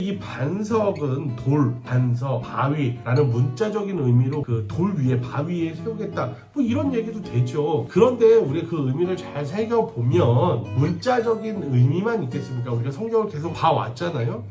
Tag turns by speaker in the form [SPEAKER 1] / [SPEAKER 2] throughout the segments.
[SPEAKER 1] 이 반석은 돌, 반석, 바위라는 문자적인 의미로 그 돌 위에 바위 위에 세우겠다 뭐 이런 얘기도 되죠. 그런데 우리가 그 의미를 잘 새겨보면 문자적인 의미만 있겠습니까? 우리가 성경을 계속 봐왔잖아요.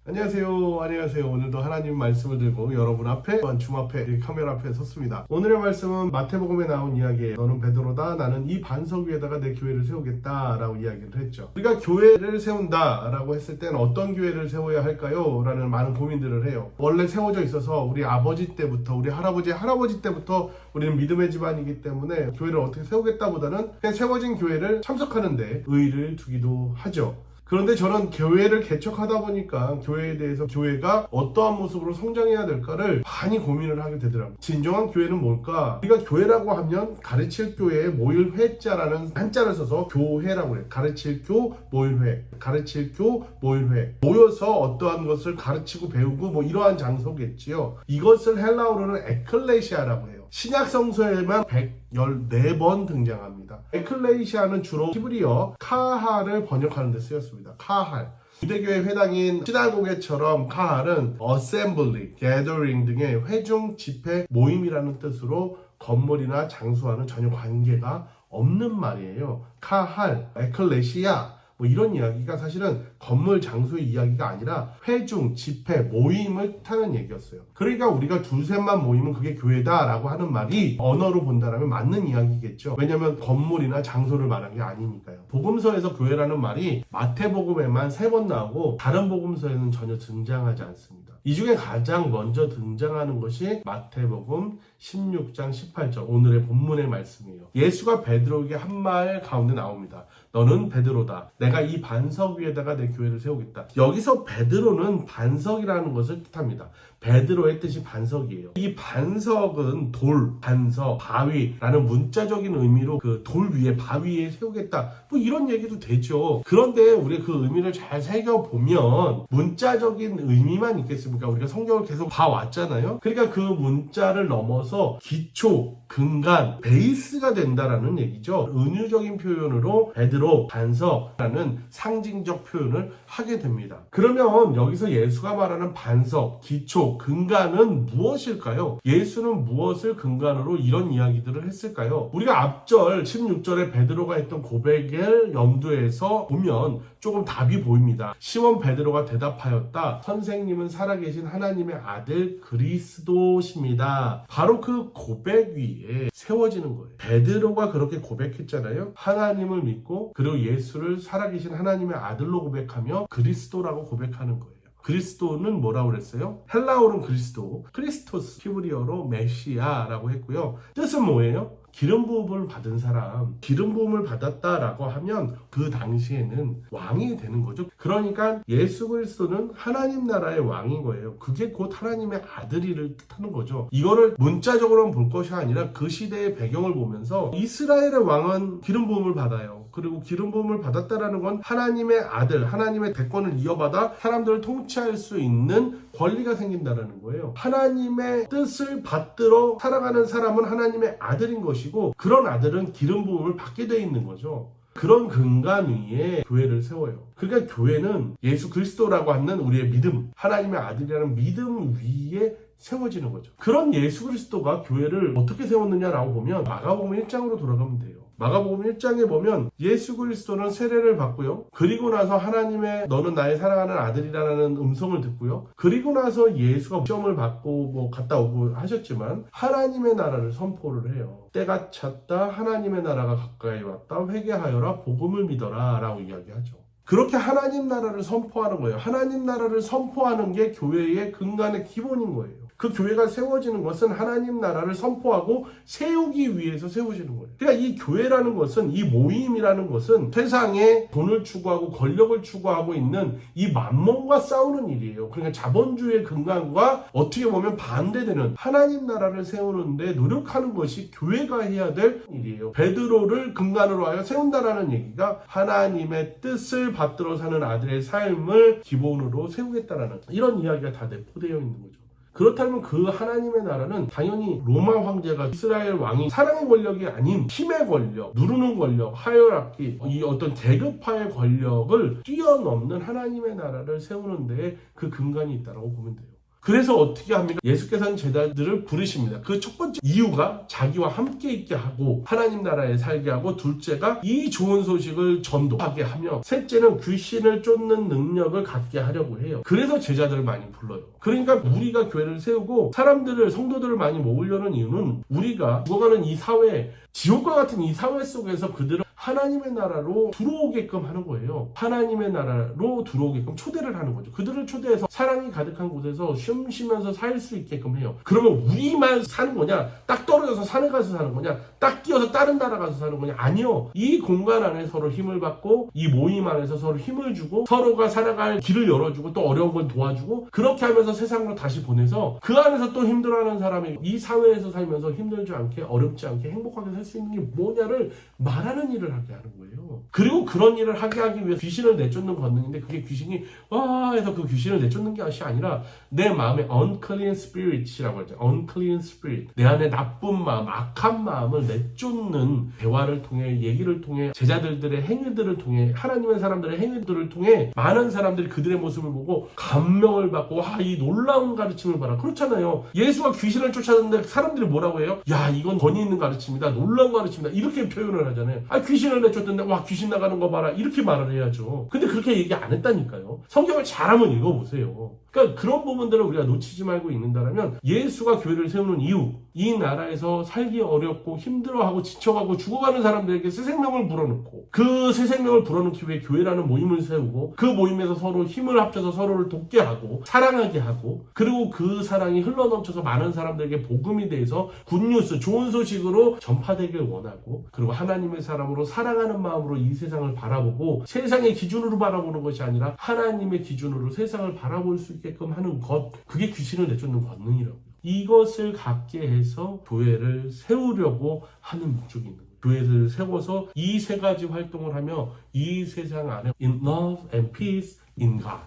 [SPEAKER 1] 안녕하세요. 오늘도 하나님 말씀을 들고 여러분 앞에, 줌 앞에, 카메라 앞에 섰습니다. 오늘의 말씀은 마태복음에 나온 이야기예요. 너는 베드로다. 나는 이 반석 위에다가 내 교회를 세우겠다 라고 이야기를 했죠. 우리가 교회를 세운다 라고 했을 때는 어떤 교회를 세워야 할까요? 라는 많은 고민들을 해요. 원래 세워져 있어서 우리 아버지 때부터, 우리 할아버지 때부터 우리는 믿음의 집안이기 때문에 교회를 어떻게 세우겠다 보다는 그냥 세워진 교회를 참석하는데 의의를 두기도 하죠. 그런데 저는 교회를 개척하다 보니까 교회에 대해서 교회가 어떠한 모습으로 성장해야 될까를 많이 고민을 하게 되더라고요. 진정한 교회는 뭘까? 우리가 교회라고 하면 가르칠 교회 모일 회자라는 한자를 써서 교회라고 해요. 가르칠 교 모일 회, 가르칠 교 모일 회. 모여서 어떠한 것을 가르치고 배우고 뭐 이러한 장소겠지요. 이것을 헬라어로는 에클레시아라고 해요. 신약 성서에만 114번 등장합니다. 에클레시아는 주로 히브리어 카할을 번역하는 데 쓰였습니다. 카할. 유대교의 회당인 시나고게처럼 카할은 assembly, gathering 등의 회중, 집회, 모임이라는 뜻으로 건물이나 장소와는 전혀 관계가 없는 말이에요. 카할, 에클레시아 뭐 이런 이야기가 사실은 건물 장소의 이야기가 아니라 회중, 집회, 모임을 뜻하는 얘기였어요. 그러니까 우리가 두셋만 모이면 그게 교회다라고 하는 말이 언어로 본다라면 맞는 이야기겠죠. 왜냐하면 건물이나 장소를 말한 게 아니니까요. 복음서에서 교회라는 말이 마태복음에만 3번 나오고 다른 복음서에는 전혀 등장하지 않습니다. 이 중에 가장 먼저 등장하는 것이 마태복음 16장 18절 오늘의 본문의 말씀이에요. 예수가 베드로에게 한 말 가운데 나옵니다. 너는 베드로다. 내가 이 반석 위에다가 내 교회를 세우겠다. 여기서 베드로는 반석이라는 것을 뜻합니다. 베드로의 뜻이 반석이에요. 이 반석은 돌, 반석, 바위라는 문자적인 의미로 그 돌 위에 바위 위에 세우겠다 뭐 이런 얘기도 되죠. 그런데 우리가 그 의미를 잘 새겨보면 문자적인 의미만 있겠습니까? 우리가 성경을 계속 봐왔잖아요. 그러니까 그 문자를 넘어서 기초, 근간, 베이스가 된다라는 얘기죠. 은유적인 표현으로 베드로, 반석이라는 상징적 표현을 하게 됩니다. 그러면 여기서 예수가 말하는 반석, 기초, 근간은 무엇일까요? 예수는 무엇을 근간으로 이런 이야기들을 했을까요? 우리가 앞절 16절에 베드로가 했던 고백을 염두에서 보면 조금 답이 보입니다. 시몬 베드로가 대답하였다. 선생님은 살아계신 하나님의 아들 그리스도십니다. 바로 그 고백 위에 세워지는 거예요. 베드로가 그렇게 고백했잖아요. 하나님을 믿고 그리고 예수를 살아계신 하나님의 아들로 고백하며 그리스도라고 고백하는 거예요. 그리스도는 뭐라고 그랬어요? 헬라어로는 그리스도, 크리스토스, 히브리어로 메시아라고 했고요. 뜻은 뭐예요? 기름 부음을 받은 사람, 기름 부음을 받았다라고 하면 그 당시에는 왕이 되는 거죠. 그러니까 예수 그리스도는 하나님 나라의 왕인 거예요. 그게 곧 하나님의 아들이를 뜻하는 거죠. 이거를 문자적으로만 볼 것이 아니라 그 시대의 배경을 보면서 이스라엘의 왕은 기름 부음을 받아요. 그리고 기름 부음을 받았다라는 건 하나님의 아들, 하나님의 대권을 이어받아 사람들을 통치할 수 있는 권리가 생긴다라는 거예요. 하나님의 뜻을 받들어 살아가는 사람은 하나님의 아들인 것이고 그런 아들은 기름 부음을 받게 돼 있는 거죠. 그런 근간 위에 교회를 세워요. 그러니까 교회는 예수 그리스도라고 하는 우리의 믿음, 하나님의 아들이라는 믿음 위에 세워지는 거죠. 그런 예수 그리스도가 교회를 어떻게 세웠느냐라고 보면 마가복음 1장으로 돌아가면 돼요. 마가복음 1장에 보면 예수 그리스도는 세례를 받고요. 그리고 나서 하나님의 너는 나의 사랑하는 아들이라는 음성을 듣고요. 그리고 나서 예수가 시험을 받고 뭐 갔다 오고 하셨지만 하나님의 나라를 선포를 해요. 때가 찼다. 하나님의 나라가 가까이 왔다. 회개하여라. 복음을 믿어라. 라고 이야기하죠. 그렇게 하나님 나라를 선포하는 거예요. 하나님 나라를 선포하는 게 교회의 근간의 기본인 거예요. 그 교회가 세워지는 것은 하나님 나라를 선포하고 세우기 위해서 세워지는 거예요. 그러니까 이 교회라는 것은, 이 모임이라는 것은 세상에 돈을 추구하고 권력을 추구하고 있는 이 만몬과 싸우는 일이에요. 그러니까 자본주의의 근간과 어떻게 보면 반대되는 하나님 나라를 세우는데 노력하는 것이 교회가 해야 될 일이에요. 베드로를 근간으로 하여 세운다라는 얘기가 하나님의 뜻을 받들어 사는 아들의 삶을 기본으로 세우겠다라는 이런 이야기가 다 내포되어 있는 거죠. 그렇다면 그 하나님의 나라는 당연히 로마 황제가 이스라엘 왕이 사랑의 권력이 아닌 힘의 권력, 누르는 권력, 하이어라키, 이 어떤 계급화의 권력을 뛰어넘는 하나님의 나라를 세우는 데에 그 근간이 있다고 보면 돼요. 그래서 어떻게 합니까? 예수께서는 제자들을 부르십니다. 그 첫 번째 이유가 자기와 함께 있게 하고 하나님 나라에 살게 하고, 둘째가 이 좋은 소식을 전도하게 하며, 셋째는 귀신을 쫓는 능력을 갖게 하려고 해요. 그래서 제자들을 많이 불러요. 그러니까 우리가 교회를 세우고 사람들을, 성도들을 많이 모으려는 이유는 우리가 죽어가는 이 사회, 지옥과 같은 이 사회 속에서 그들을 하나님의 나라로 들어오게끔 하는 거예요. 하나님의 나라로 들어오게끔 초대를 하는 거죠. 그들을 초대해서 사랑이 가득한 곳에서 숨 쉬면서 살 수 있게끔 해요. 그러면 우리만 사는 거냐? 딱 떨어져서 산에 가서 사는 거냐? 딱 뛰어서 다른 나라 가서 사는 거냐? 아니요. 이 공간 안에 서로 힘을 받고, 이 모임 안에서 서로 힘을 주고, 서로가 살아갈 길을 열어주고, 또 어려운 건 도와주고, 그렇게 하면서 세상으로 다시 보내서 그 안에서 또 힘들어하는 사람이 이 사회에서 살면서 힘들지 않게, 어렵지 않게 행복하게 살 수 있는 게 뭐냐를 말하는 일을 하게 하는 거예요. 그리고 그런 일을 하게 하기 위해 귀신을 내쫓는 권능인데, 그게 귀신이 와 해서 그 귀신을 내쫓는 게 아니라 내 마음에 unclean spirit이라고 하죠. unclean spirit, 내 안에 나쁜 마음, 악한 마음을 내쫓는 대화를 통해, 얘기를 통해, 제자들의 행위들을 통해, 하나님의 사람들의 행위들을 통해 많은 사람들이 그들의 모습을 보고 감명을 받고, 와, 이 놀라운 가르침을 봐라. 그렇잖아요. 예수가 귀신을 쫓았는데 사람들이 뭐라고 해요? 야, 이건 권위 있는 가르침이다, 놀라운 가르침이다, 이렇게 표현을 하잖아요. 아, 귀신을 내쫓던데 와, 귀신 나가는 거 봐라, 이렇게 말을 해야죠. 근데 그렇게 얘기 안 했다니까요. 성경을 잘 한번 읽어보세요. 그러니까 그런 부분들을 우리가 놓치지 말고 읽는다면, 예수가 교회를 세우는 이유, 이 나라에서 살기 어렵고 힘들어하고 지쳐가고 죽어가는 사람들에게 새 생명을 불어넣고, 그 새 생명을 불어넣기 위해 교회라는 모임을 세우고, 그 모임에서 서로 힘을 합쳐서 서로를 돕게 하고 사랑하게 하고, 그리고 그 사랑이 흘러넘쳐서 많은 사람들에게 복음이 돼서 굿뉴스, 좋은 소식으로 전파되길 원하고, 그리고 하나님의 사람으로 사랑하는 마음으로 이 세상을 바라보고, 세상의 기준으로 바라보는 것이 아니라 하나님의 기준으로 세상을 바라볼 수 있게끔 하는 것, 그게 귀신을 내쫓는 권능이라고. 이것을 갖게 해서 교회를 세우려고 하는 목적이 있는 거예요. 교회를 세워서 이 세 가지 활동을 하며 이 세상 안에 in love and peace in God,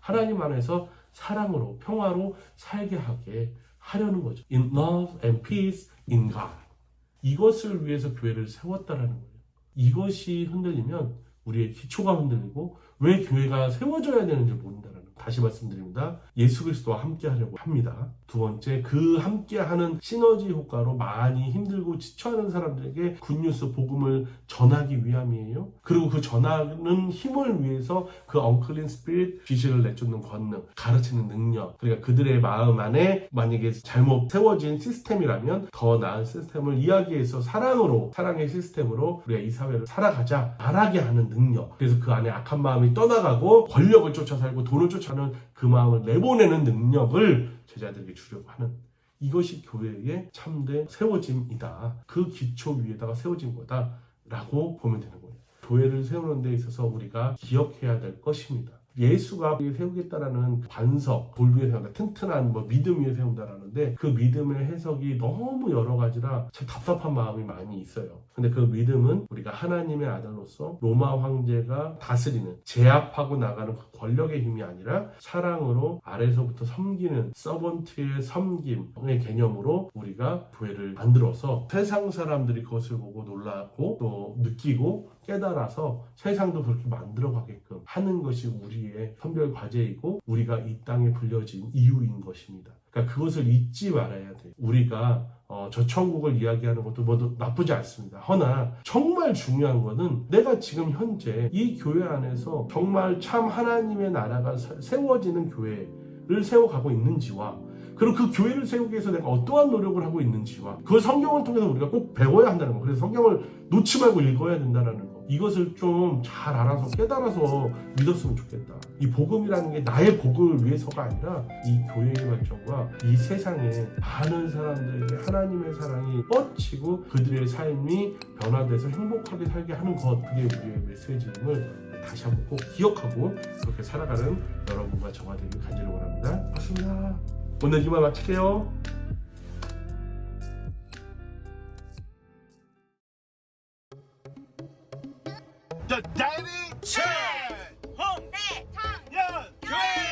[SPEAKER 1] 하나님 안에서 사랑으로, 평화로 살게 하게 하려는 거죠. in love and peace in God. 이것을 위해서 교회를 세웠다라는 거예요. 이것이 흔들리면 우리의 기초가 흔들리고 왜 교회가 세워져야 되는지 모른다는 거예요. 다시 말씀드립니다. 예수 그리스도와 함께 하려고 합니다. 두 번째, 그 함께하는 시너지 효과로 많이 힘들고 지쳐하는 사람들에게 굿뉴스, 복음을 전하기 위함이에요. 그리고 그 전하는 힘을 위해서 그 unclean spirit, 귀신을 내쫓는 권능, 가르치는 능력, 그러니까 그들의 마음 안에 만약에 잘못 세워진 시스템이라면 더 나은 시스템을 이야기해서 사랑으로, 사랑의 시스템으로 우리가 이 사회를 살아가자 말하게 하는 능력, 그래서 그 안에 악한 마음이 떠나가고 권력을 쫓아 살고 돈을 쫓아는 그 마음을 내보내는 능력을 제자들에게 주려고 하는, 이것이 교회의 참된 세워짐이다. 그 기초 위에다가 세워진 거다 라고 보면 되는 거예요. 교회를 세우는 데 있어서 우리가 기억해야 될 것입니다. 예수가 세우겠다라는 반석, 돌 위에 세운다, 튼튼한 믿음 위에 세운다라는데, 그 믿음의 해석이 너무 여러 가지라 참 답답한 마음이 많이 있어요. 근데 그 믿음은 우리가 하나님의 아들로서 로마 황제가 다스리는, 제압하고 나가는 그 권력의 힘이 아니라 사랑으로 아래서부터 섬기는 서번트의 섬김의 개념으로 우리가 교회를 만들어서 세상 사람들이 그것을 보고 놀라고 또 느끼고 깨달아서 세상도 그렇게 만들어가게끔 하는 것이 우리의 선별 과제이고 우리가 이 땅에 불려진 이유인 것입니다. 그러니까 그것을 잊지 말아야 돼요. 우리가 저 천국을 이야기하는 것도 모두 나쁘지 않습니다. 허나 정말 중요한 것은 내가 지금 현재 이 교회 안에서 정말 참 하나님의 나라가 세워지는 교회를 세워가고 있는지와, 그리고 그 교회를 세우기 위해서 내가 어떠한 노력을 하고 있는지와, 그 성경을 통해서 우리가 꼭 배워야 한다는 거. 그래서 성경을 놓지 말고 읽어야 된다는 거. 이것을 좀 잘 알아서 깨달아서 믿었으면 좋겠다. 이 복음이라는 게 나의 복음을 위해서가 아니라 이 교회의 발전과 이 세상에 많은 사람들에게 하나님의 사랑이 뻗치고 그들의 삶이 변화돼서 행복하게 살게 하는 것, 그게 우리의 메시지임을 다시 한번 꼭 기억하고 그렇게 살아가는 여러분과 저가 되길 간절히 원합니다. 고맙습니다. 오늘 이만 마칠게요.
[SPEAKER 2] The Daily Chat. 홍대창연 교회.